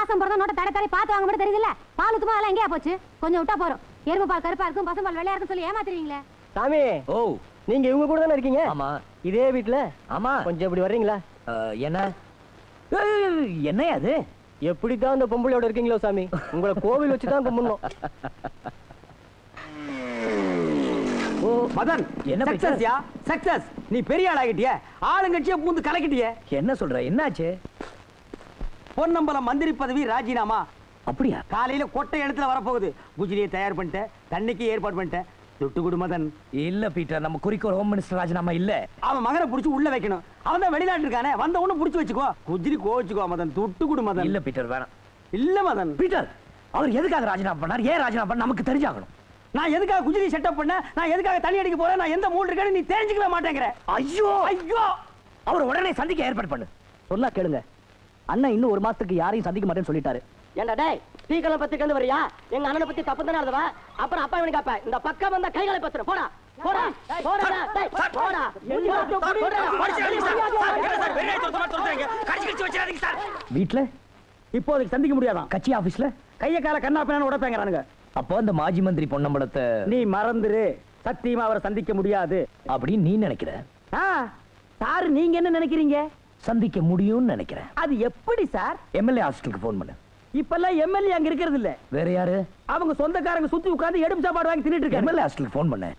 மாசம் பிறந்த நோட்டை தடை தடை பார்த்து வாங்க மட்டும் தெரியுதுல்ல. பால் ஊத்துமா எல்லாம் எங்கேயா போச்சு? கொஞ்சம் விட்டா போறோம். எருமை பால் கருப்பா இருக்கும், பசும்பால் வெள்ளையா இருக்குன்னு சொல்லி ஏமாத்துறீங்களே. சாமி, ஓ நீங்க இவங்க கூட தானே இருக்கீங்க? ஆமா. இதே வீட்டுல? ஆமா. கொஞ்சம் இப்படி வர்றீங்களா? என்ன என்ன அது? எப்படித்தான் இந்த பொம்பளையோட இருக்கீங்களோ சாமி, உங்களை கோவில் வச்சுதான் கும்பிடணும். ஓ மதன், என்ன சக்சஸ்யா சக்சஸ். நீ பெரிய ஆளாகிட்டிய, ஆளுங்கட்சியை பூந்து கலக்கிட்டிய. என்ன சொல்ற? என்னாச்சு? பொன்னம்பலம் மந்திரி பதவி ராஜினாமா. அப்படியா? காலையில கொட்டை இடத்துல வரப்போகுது. குஜிலியை தயார் பண்ணிட்டேன், தண்ணிக்கு ஏற்பாடு பண்ணிட்டேன். துட்டு குடு மதன். இல்ல பீட்டர், நம்ம குறிக்கோள் ஹோம் மினிஸ்டர் ராஜினாமா இல்ல. அவன் மகனை புடிச்சு உள்ள வைக்கணும். அவன் தான் வெளிநாட்டு இருக்கானே, வந்த ஒண்ணு புடிச்சு வச்சுக்கோ. குஜிலி கோச்சுக்கோ மதன். துட்டு குடு மதன். இல்ல பீட்டர், வேணாம். இல்ல மதன். பீட்டர், அவர் எதுக்காக ராஜினாமா பண்ணார், ஏன் ராஜினாமா பண்ண நமக்கு தெரிஞ்சாகணும். நான் எதுக்காக குஜிலி செட்டப் பண்ண, நான் எதுக்காக தண்ணி அடிக்க போறேன், நான் எந்த மூல் இருக்கேன்னு நீ தெரிஞ்சுக்கவே மாட்டேங்கிற. ஐயோ ஐயோ, அவர் உடனே சந்திக்க ஏற்பாடு பண்ணு. சொன்னா கேளுங்க, அண்ணன் இன்னும் ஒரு மாசத்துக்கு யாரையும் சந்திக்க மாட்டேன்னு சொல்லிட்டாரு. ஏண்டா டேய், டீக்கல பத்தி கண்டு வரியா? எங்க அண்ணனை பத்தி தப்பு தானே எழுதுவா? அப்புறம் அப்பா இவனுக்கு அப்ப இந்த பக்கம் வந்த கைகளை பத்துற. போடா போடா போடா டேய், போடா. வீட்ல இப்போதைக்கு சந்திக்க முடியாதான். கட்சி ஆபீஸ்ல கைய கால கண்ணா பின்னான்னு உடப்பேங்கிறானுங்க. அப்போ அந்த மாஜி மந்திரி பொன்னம்பலத்தை நீ மறந்துரு. சத்தியமா அவரை சந்திக்க முடியாது அப்படின்னு நீ நினைக்கிற? சார், நீங்க என்ன நினைக்கிறீங்க? சந்திக்க முடியும்னு நினைக்கிறேன். அது எப்படி சார்? எம்எல்ஏ ஹாஸ்டலுக்கு போன் பண்ணு. இப்பெல்லாம் எம்எல்ஏ அங்க இருக்கிறது இல்ல. வேற யாரு? அவங்க சொந்தக்காரங்க சுத்தி உட்கார்ந்து எடுப்பு சாப்பாடு வாங்கி தின்னுட்டு இருக்காங்க. எம்எல்ஏ ஹாஸ்டலுக்கு போன் பண்ணு.